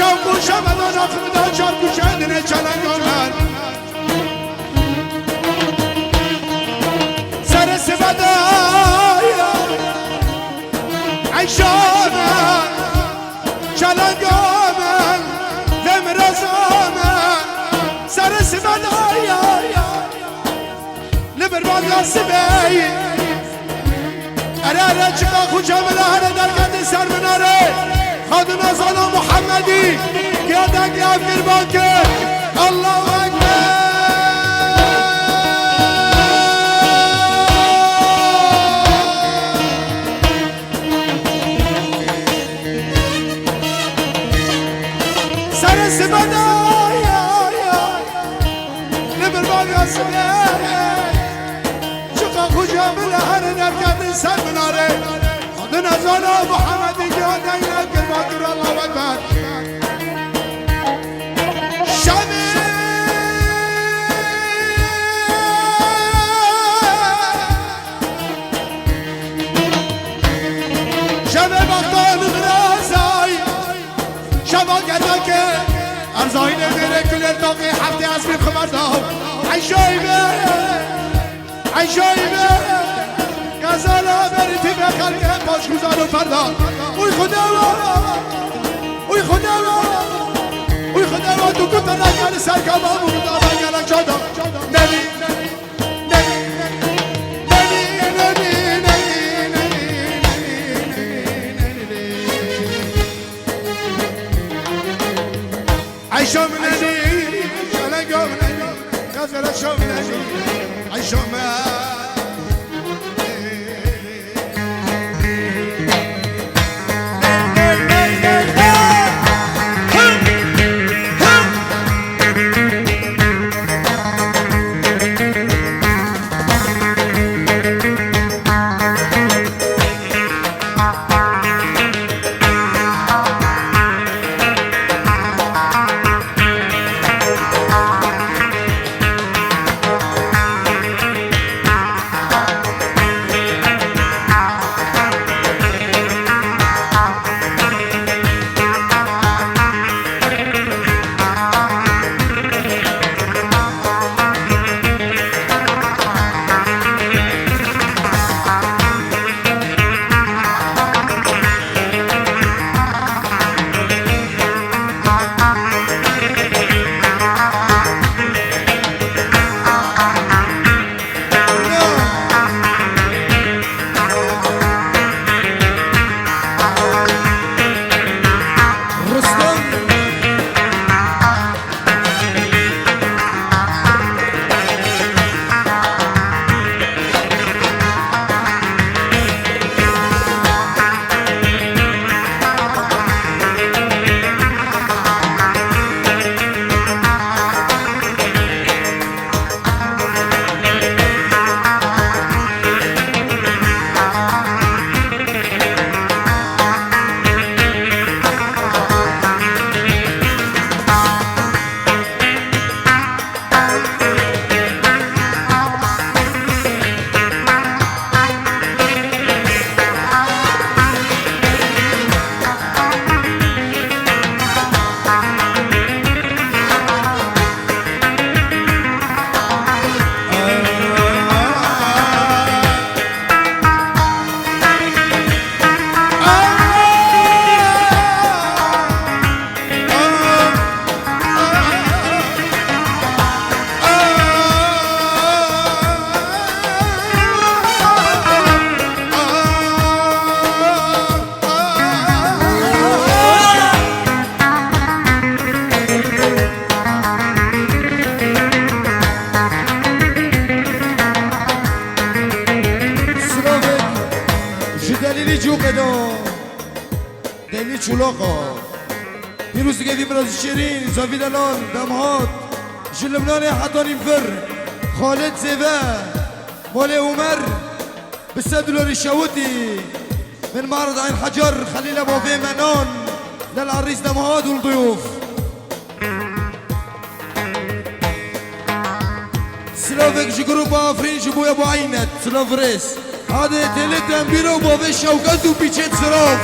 شام گوشم ادان آخر دا شام گوشه دنه چلنگامن سر سبدای عیشامن چلنگامن ومرزامن سر سبدای لبر باد سبی اره چقا خوشم لحره در کتی سر مناره خادم ازانا محمدی گردک افیر باکر الله اکبر سر سبدای لبر باد سبی چقا خوشم لحره در کتی سر مناره خادم ازانا محمدی گردک افیر باکر الله اکبر ارزاین میره کل تاقی هفته از بیم خبر دام عیشایبه عیشایبه گزالا بریتی به خلقه پاشگوزار و فردا اوی خدا اوی خدا اوی خدا تو کتا نگر سرکابا بود آبا گلک جادا نبی عيشو منني شلقو منني غزل عيشو منني عيشو دلی چولاقا پیروزی که دیمراز شیرین زاوید الان دمهات جلمنان حتانیم فر خالد زیبه مال عمر $100 شوتي من معرض عين حجر خليل ابو في منون للعريس دمهات والضيوف سلافك جروب افرين جبو ابو عينت سلافريس هذا تلت امبيرو بابي شوكات وبيتشت سراف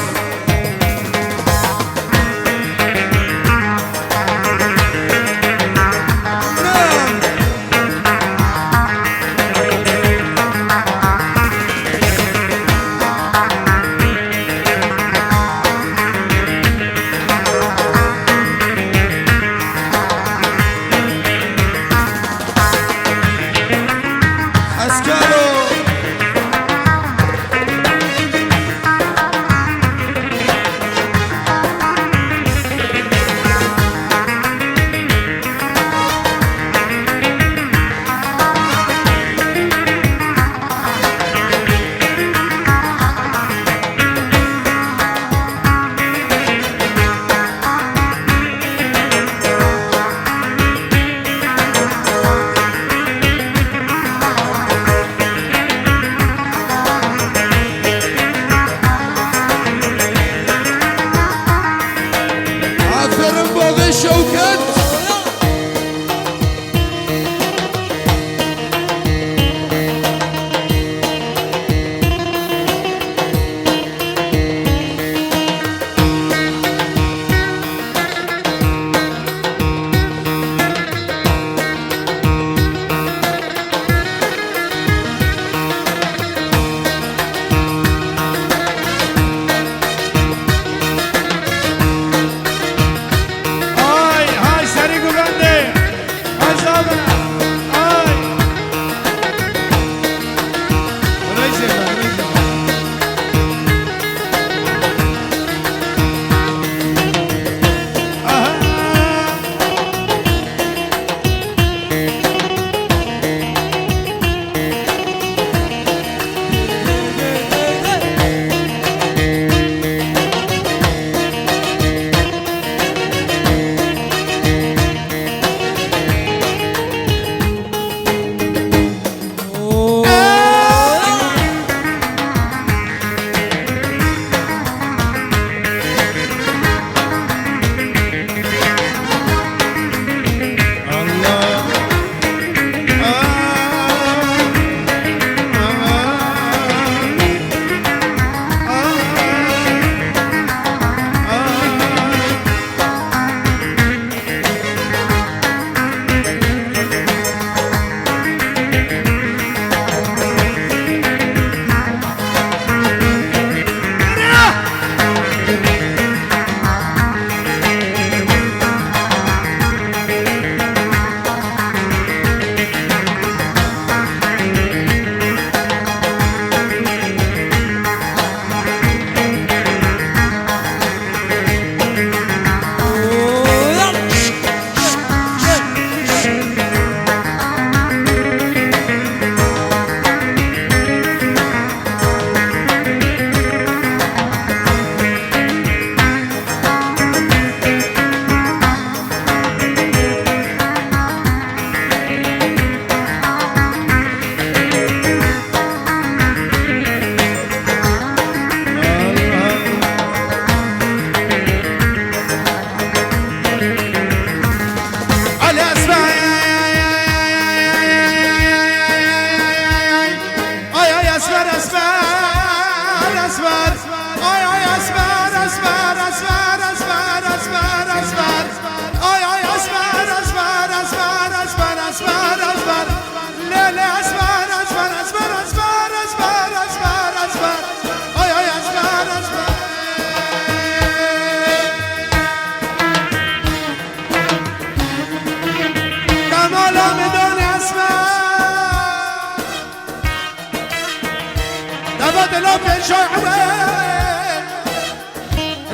مال شوكت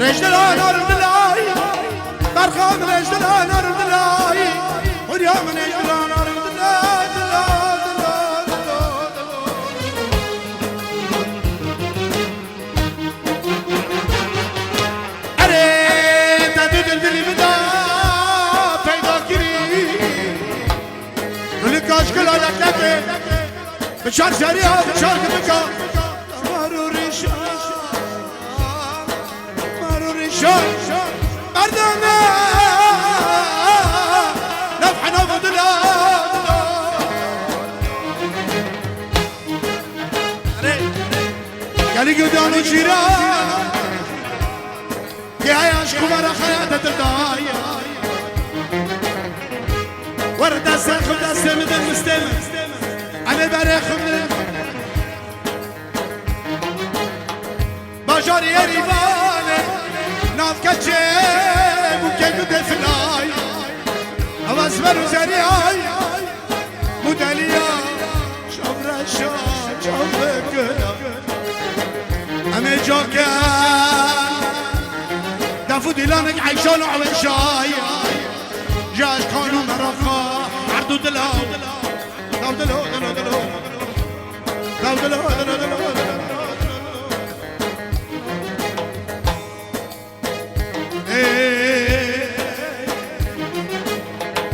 رجل الانار الدلاي برخام رجل الانار الدلاي واليوم رجل الانار الدلاي اريد ادود الدلي بدا پیدا کری دلی کاش کلا لکلکه بچار سریا بچار کبکا مارو ریشا مردنا نفح نفض قالي قدانو جيران يا عياش كبار خياتة الضايا ورد الساق ودستم دم مستم أنا بريخ من باجاري يا ريباني ناف كتشيب وكيكو دفلاي أوزمر وزرياي مداليا شبر الشام شبك أمي جوكا دافو ديلانك عيشان وعوشاي جاش كانوا مرفا عردو دلاو دلاو دلاو دلاو دلاو دلاو دلاو دلاو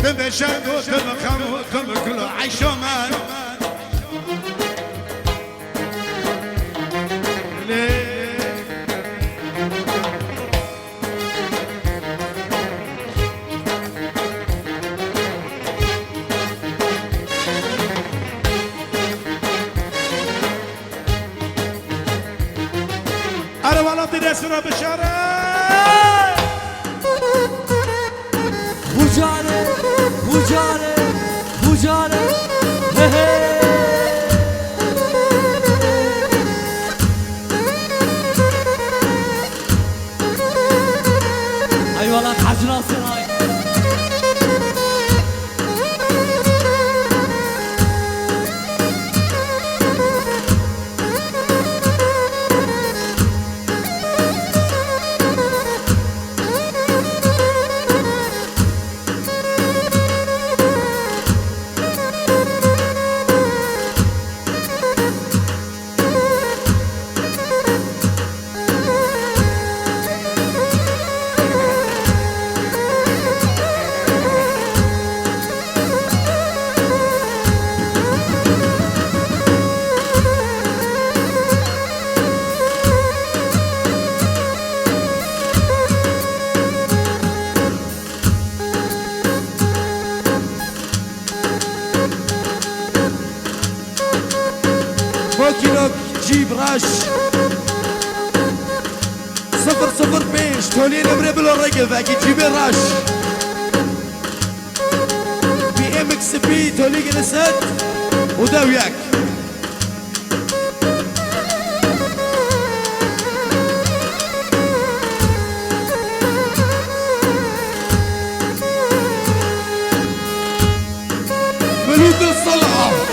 تبشروا تبخموا تبكلوا عيشوا مان دستنا بشاره بوجاره بوجاره بوجاره هه هه eyvallah Hacı Sınay. ماكينة جيب راش 005 تولي نمرة بالرقب اكيد جيب راش بي ام اكس بي تولي جلسات وداوياك ملوك الصلعة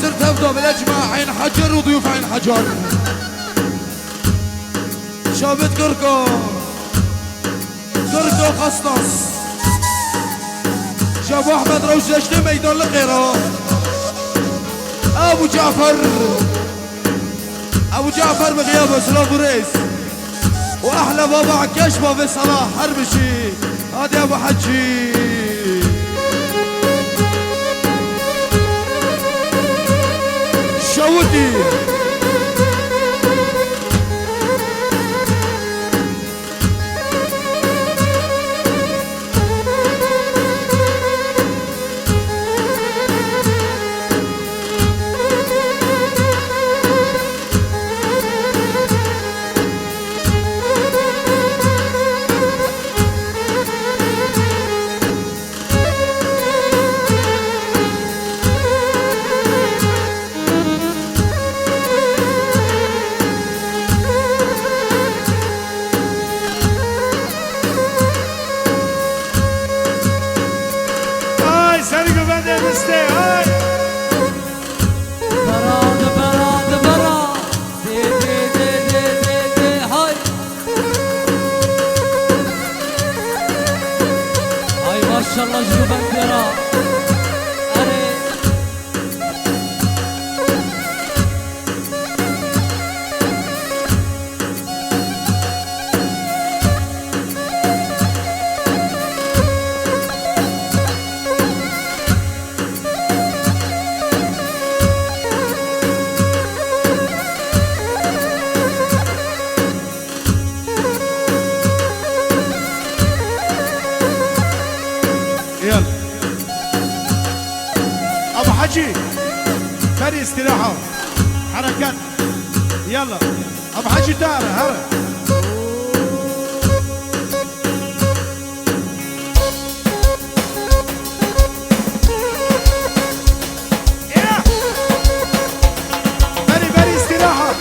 حاضر تبدأ بالأجمع عين حجر وضيوف عين حجر شابت كركو خصنص شابو أحمد روزشت ميدان القيرة أبو جعفر بغيابه سلام ريس وأحلى بابا عكاش بابا صلاح حربشي هادي أبو حجي شودي Maşallah şu bandera. يلا ابو حجي فري استراحه حركات يلا ابو حجي داره هلا فري استراحه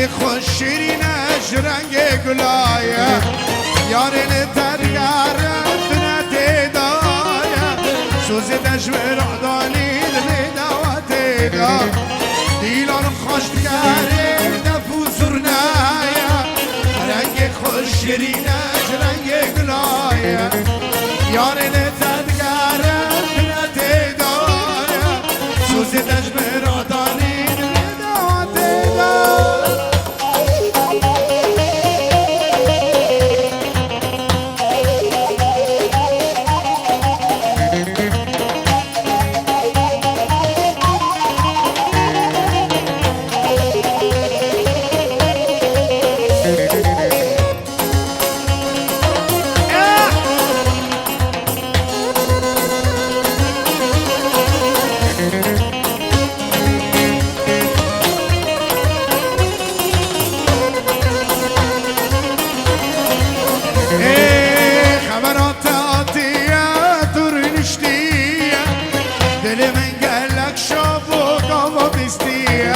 خوش شیرینش رنگ گلایه یارن در یارت ندیدایه سوزدش به رعدانی دوات دا دیلا خوش شیرینه رنگ گلایه یاری لتدگره نتیداره سوزی دجمرادانی نتیداره خبرات عادیه دور نشتیه دل من گلک شاب و قاوا بیستیه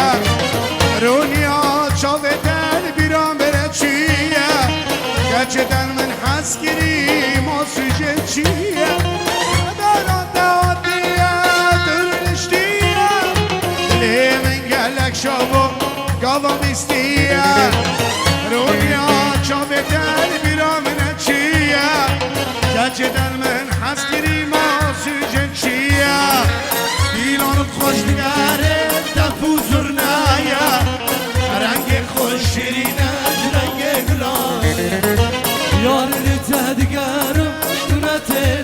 رونیا چاوه دل بیرام بره چیه گچه دل من حس گیری ما سوژه چیه خبرات عادیه دور نشتیه دل من گلک شاب و قاوا بیستیه رونیا چاوه دل بیرام بره چیه گچه دل من حس گیری ما سوژه چیه دیلانت خوش نگره دفو زرنایه رنگ خوش شیرینه رنگ گلایه یاری تدگرم تو نتیداره